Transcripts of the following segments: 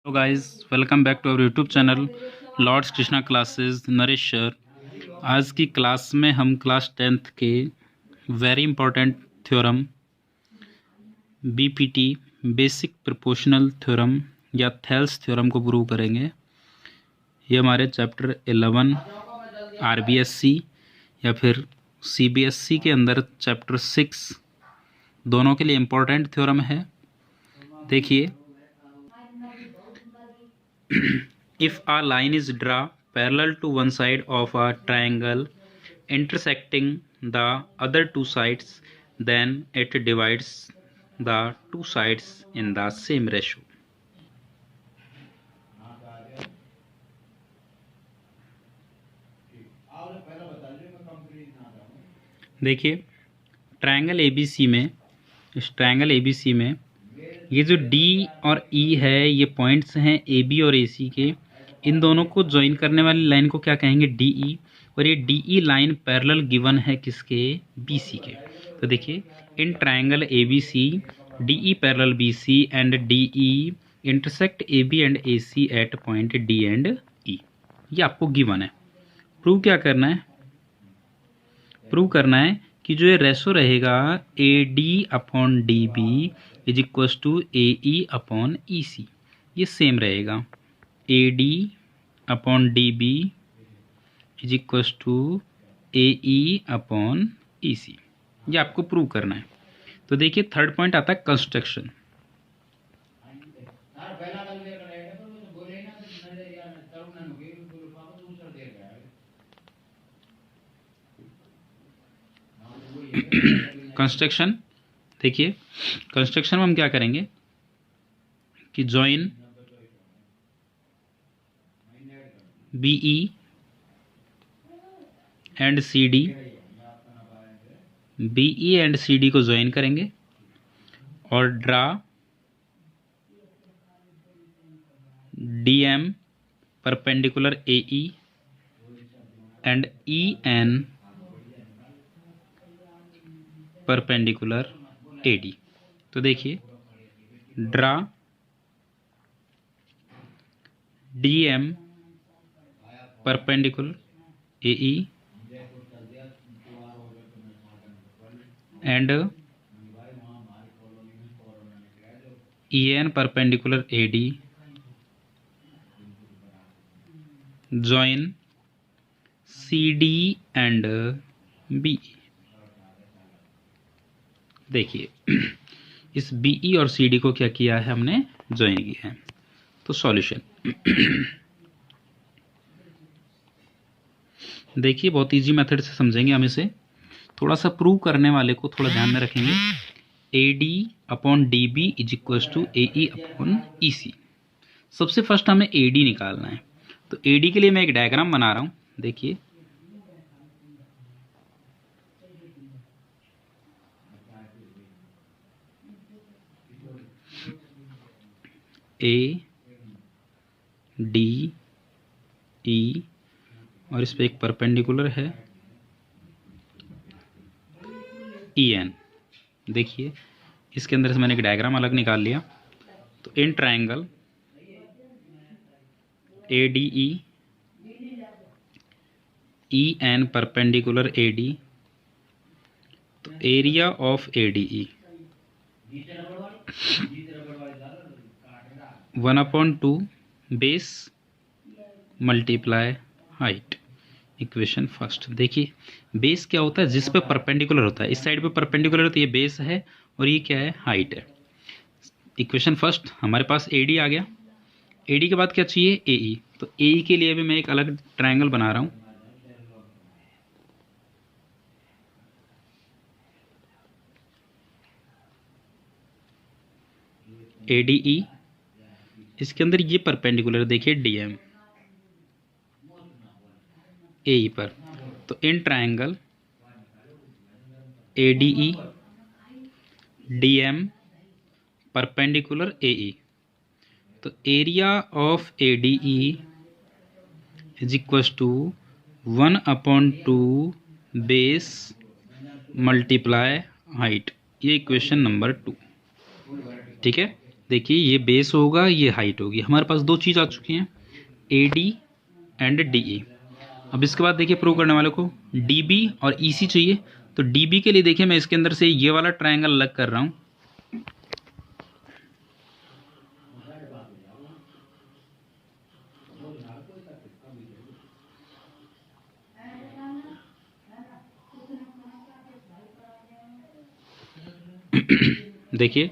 Hello guys, welcome back to our YouTube channel lords Krishna classes Naresh sir. आज की class में हम क्लास 10th के very important theorem BPT basic proportional theorem या Thales theorem को prove करेंगे। ये हमारे चैप्टर 11 आरबीएससी या फिर सीबीएसई के अंदर चैप्टर 6 दोनों के लिए इम्पोर्टेंट थ्योरम है। देखिए, if a line is drawn parallel to one side of a triangle intersecting the other two sides, then it divides the two sides in the same ratio. देखिए, triangle ABC में, इस triangle ABC में ये जो D और ई है, ये points हैं ए बी और ए सी के। इन दोनों को ज्वाइन करने वाली लाइन को क्या कहेंगे? D E. और ये D E line parallel given है किसके? बी सी के। तो देखिए, in triangle A B C D E parallel B C and D E intersect A B and A C at point D and E. ये आपको given है। Prove क्या करना है? प्रूव करना है कि जो ये रेशो रहेगा A D upon D B is equal to A E upon E C, ये सेम रहेगा। A D upon D B is equal to A E upon E C, ये आपको प्रूव करना है। तो देखिए, थर्ड पॉइंट आता है कंस्ट्रक्शन। कंस्ट्रक्शन, देखिए, कंस्ट्रक्शन में हम क्या करेंगे कि join B E and C D, B E and C D को ज्वाइन करेंगे और draw D M perpendicular A E and E N perpendicular A D. तो देखिए, draw D M perpendicular A E and E N perpendicular A D, join C D and B. देखिए, इस be और CD को क्या किया है हमने? ज्वाइन किया है। तो सॉल्यूशन देखिए, बहुत इजी मेथड से समझेंगे हम इसे। थोड़ा सा प्रूव करने वाले को थोड़ा ध्यान में रखेंगे। A D upon D B is equal to A E upon E C. सबसे फर्स्ट हमें ए डी निकालना है। तो ए डी के लिए मैं एक डायग्राम बना रहा हूं। देखिए, ए डी ई और इस पे एक परपेंडिकुलर है ई एन। देखिए, इसके अंदर से मैंने एक डायग्राम अलग निकाल लिया। तो इन triangle A D E N perpendicular A D, तो area of A D E 1/2 base multiply height. Equation first. देखिए, बेस क्या होता है? जिस पे परपेंडिकुलर होता है। इस साइड पे परपेंडिकुलर तो ये बेस है और ये क्या है? हाइट है। इक्वेशन फर्स्ट, हमारे पास ए डी आ गया। ए डी के बाद क्या चाहिए? ए ई। तो ए ई के लिए भी मैं एक अलग ट्रायंगल बना रहा हूं। ए डी ई, इसके अंदर ये परपेंडिकुलर देखिए डी एम ए ई पर। तो इन triangle A D E D M perpendicular A E, तो area of A D E is equal to 1/2 base multiply height. ये इक्वेशन नंबर 2। ठीक है। देखिए ये बेस होगा, ये हाइट होगी। हमारे पास दो चीज़ आ चुकी हैं, ए डी एंड डी ई। अब इसके बाद देखिए प्रूव करने वाले को डी बी और ई सी चाहिए। तो डी बी के लिए देखिए मैं इसके अंदर से ये वाला ट्रायंगल अलग कर रहा हूँ। देखिए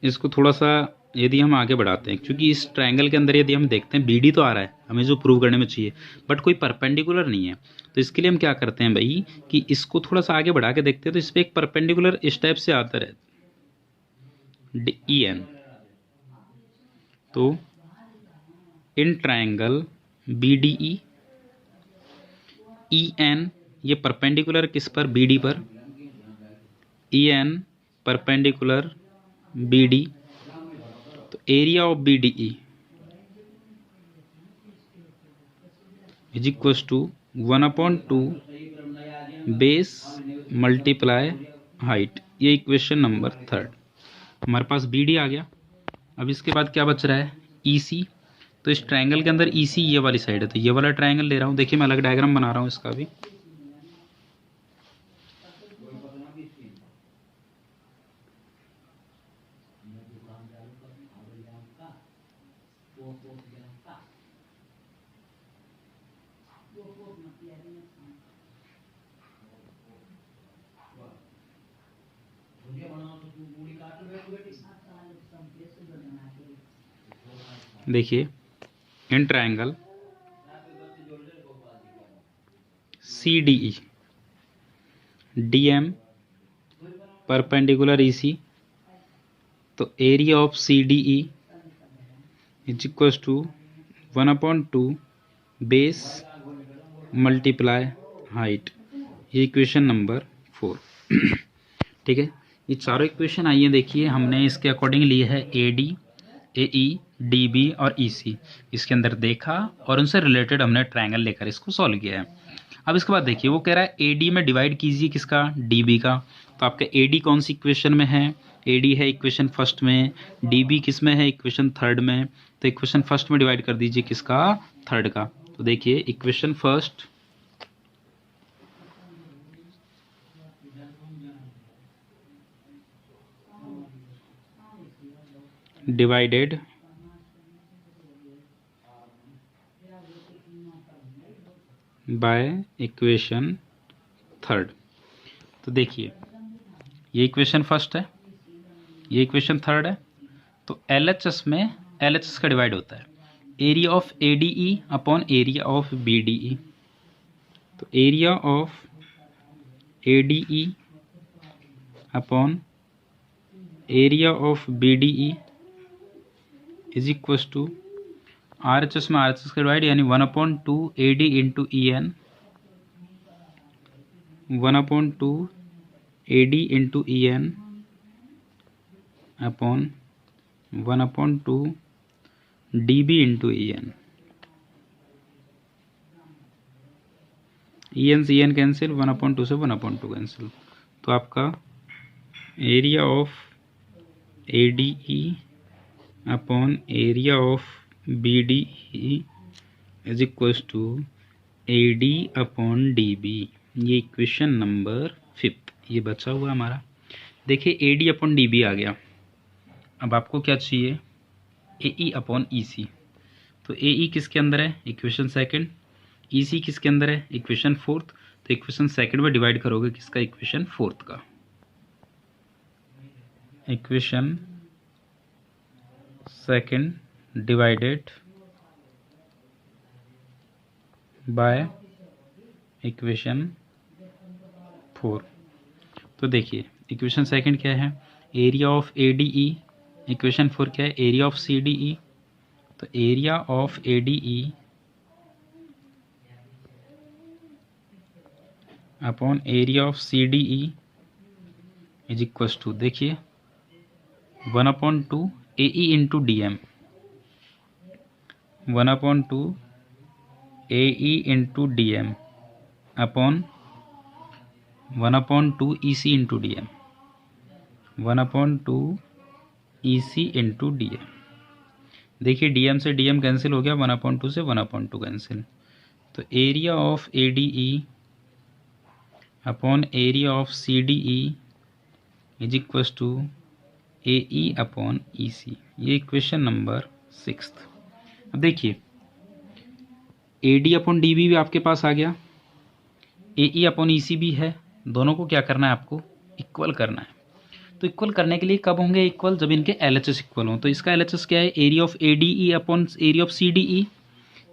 इसको थोड़ा सा यदि हम आगे बढ़ाते हैं, क्योंकि इस ट्रायंगल के अंदर यदि हम देखते हैं बीडी तो आ रहा है हमें जो प्रूव करने में चाहिए, बट कोई परपेंडिकुलर नहीं है। तो इसके लिए हम क्या करते हैं भाई कि इसको थोड़ा सा आगे बढ़ा के देखते हैं। तो इस पर एक परपेंडिकुलर इस टाइप से आता है ई एन। तो इन triangle B D E N, ये परपेंडिकुलर किस पर, बी डी पर। E N perpendicular B D. तो area of B D E is equal to 1/2 base multiply height. ये इक्वेशन नंबर 3। हमारे पास बी डी आ गया। अब इसके बाद क्या बच रहा है, ई सी। तो इस ट्रायंगल के अंदर ई सी ये वाली साइड है, तो ये वाला ट्रायंगल ले रहा हूँ। देखिए मैं अलग डायग्राम बना रहा हूँ इसका भी। देखिए in triangle C D E, D M perpendicular E C. तो area of C D E is equal to 1/2 base multiply height. ये इक्वेशन नंबर 4। ठीक है, ये चारों इक्वेशन आइए देखिए हमने इसके अकॉर्डिंग लिए है A D, A E, D B और ई सी। इसके अंदर देखा और उनसे रिलेटेड हमने ट्रायंगल लेकर इसको सॉल्व किया है। अब इसके बाद देखिए वो कह रहा है ए डी में डिवाइड कीजिए किसका, डी बी का। तो आपका ए डी कौन सी इक्वेशन में है, ए डी है इक्वेशन फर्स्ट में, डी बी किस में है, इक्वेशन थर्ड में। तो इक्वेशन फर्स्ट में डिवाइड कर दीजिए किसका, थर्ड का। तो देखिए equation first divided by equation third. तो देखिए ये इक्वेशन फर्स्ट है, ये इक्वेशन थर्ड है। तो एल एच एस में एल एच एस का डिवाइड होता है area of A D E upon area of B D E. तो area of A D E upon area of B D E is equal to R H S में R H S का divide, यानी 1/2 A D into E N, 1/2 A D into E N upon 1/2 D B into E N. E N से E N cancel, 1/2 से 1/2 cancel. तो आपका area of A D E upon area of B D E is equal to A D upon D B. ये equation number 5 ये बचा हुआ हमारा। देखिए A D upon D B आ गया। अब आपको क्या चाहिए, ए ई अपॉन ई सी। तो ए ई किसके अंदर है, इक्वेशन सेकंड। ई सी किसके अंदर है, इक्वेशन फोर्थ। तो इक्वेशन सेकंड में डिवाइड करोगे किसका, इक्वेशन फोर्थ का। Equation second divided by equation 4। तो देखिए इक्वेशन सेकंड क्या है, area of A D E. Equation 4 क्या है, area of C D E. तो area of A D E upon area of C D E is equal to, देखिए 1/2 A E into D M, 1/2 A E into D M upon 1/2 E C into D M. 1/2 EC into DM। देखिए DM से DM cancel हो गया, 1/2 से 1/2 cancel, तो area of ADE अपॉन area of CDE is equals to AE upon EC। ये equation number 6। अब देखिए AD अपॉन DB भी आपके पास आ गया, AE अपॉन EC भी है, दोनों को क्या करना है आपको, इक्वल करना है। तो इक्वल करने के लिए कब होंगे इक्वल, जब इनके LHS इक्वल हों। तो इसका LHS क्या है, एरिया ऑफ ADE अपॉन एरिया ऑफ CDE,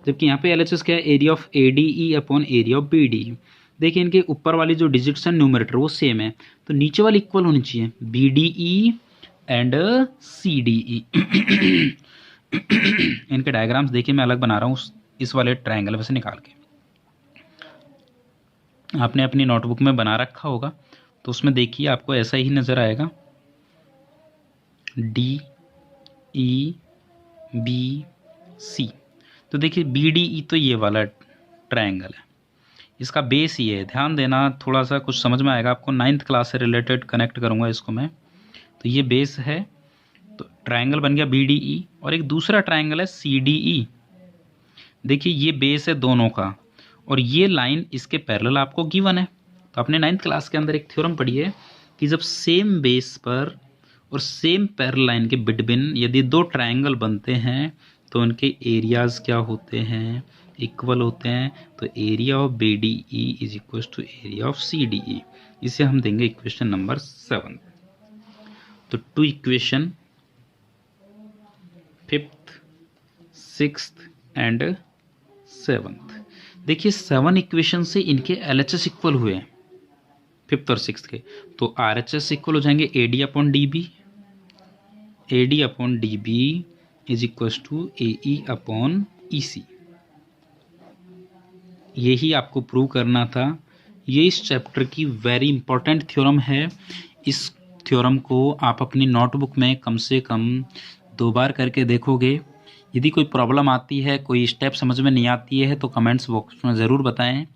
जबकि यहाँ पे LHS क्या है, एरिया ऑफ ADE अपॉन एरिया ऑफ BDE। देखिए इनके ऊपर वाली जो डिजिट्स हैं न्यूमरेटर वो सेम है, तो नीचे वाली इक्वल होनी चाहिए, BDE एंड CDE। इनके डायग्राम्स देखिए मैं अलग बना रहा हूँ इस वाले ट्रायंगल में से निकाल के, आपने अपनी नोटबुक में बना रखा होगा, तो उसमें देखिए आपको ऐसा ही नज़र आएगा, DEBC। तो देखिए BDE तो ये वाला ट्रायंगल है, इसका बेस ये है, ध्यान देना, थोड़ा सा कुछ समझ में आएगा आपको, 9th क्लास से रिलेटेड कनेक्ट करूँगा इसको मैं। तो ये बेस है, तो ट्रायंगल बन गया BDE, और एक दूसरा ट्रायंगल है CDE। देखिए ये बेस है दोनों का, और ये लाइन इसके पैरेलल आपको गिवन है। तो आपने 9th क्लास के अंदर एक थ्योरम पढ़ी है कि जब सेम बेस पर और सेम पैरेलल लाइन के बिटवीन यदि दो ट्रायंगल बनते हैं तो उनके एरियाज क्या होते हैं, इक्वल होते हैं। तो area of BDE is equal to area of CDE। इसे हम देंगे इक्वेशन नंबर 7। तो 2 equation 5th 6th and 7th। देखिए 7 इक्वेशन से इनके LHS इक्वल हुए हैं 5th और 6th के, तो RHS इक्वल हो जाएंगे AD upon DB, AD upon DB is equal to AE upon EC। यही आपको प्रूव करना था। ये इस चैप्टर की वेरी इंपॉर्टेंट थ्योरम है। इस थ्योरम को आप अपनी नोटबुक में कम से कम 2 बार करके देखोगे। यदि कोई प्रॉब्लम आती है, कोई स्टेप समझ में नहीं आती है, तो कमेंट्स बॉक्स में ज़रूर बताएं।